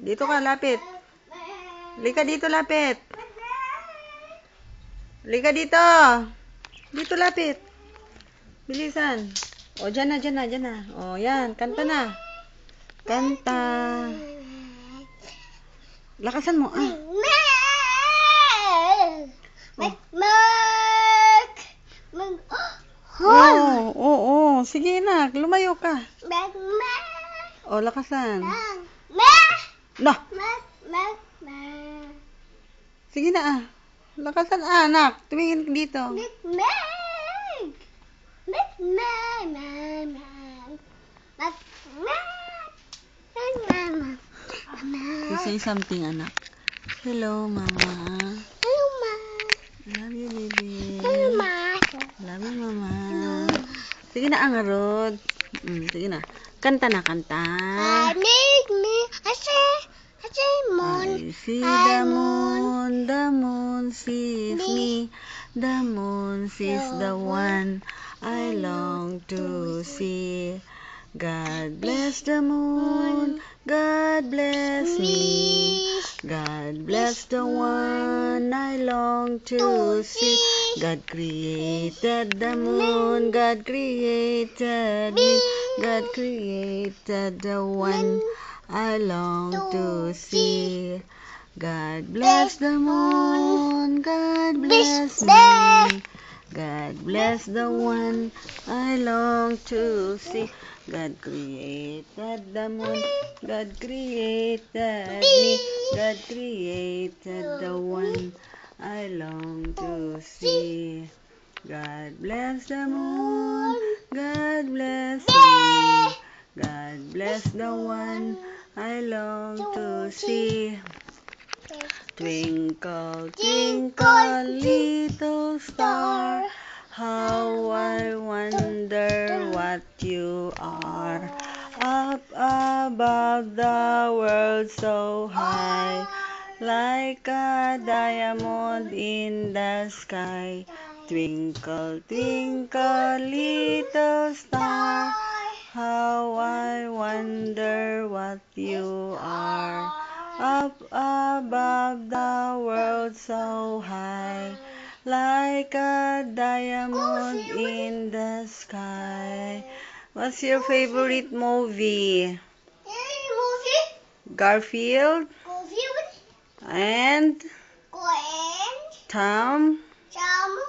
Dito ka, lapit. Lika dito, lapit. Lika dito. Dito, lapit. Bilisan. O, dyan na. O, yan. Kanta na. Kanta. Lakasan mo, ah. Oo. Sige na, lumayo ka. O, lakasan. No. Sige na, ah. Lakasan, anak. Tumingin dito. You say something, anak. Hello, mama. Hello, ma. Love you, baby. Hello, ma. Love you, mama. Hello. Sige na, angarod. Sige na. Kanta na, kanta. Make me. I say moon. I see the moon. The moon sees me. The moon sees the one I long to see. God bless the moon. God bless me. God bless the one I long to see. God created the moon. God created me. God created the one I long to see. God bless the moon. God bless me. God bless the one I long to see. God created the moon. God created me. God created the one I long to see. God bless the moon. God bless me. God bless the one I long to see. Twinkle, twinkle, little star, how I wonder what you are. Up above the world so high, like a diamond in the sky. Twinkle, twinkle, little star, how I wonder what you are. Up above the world so high, like a diamond in the sky. What's your favorite movie? Garfield and Tom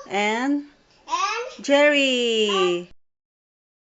and Jerry.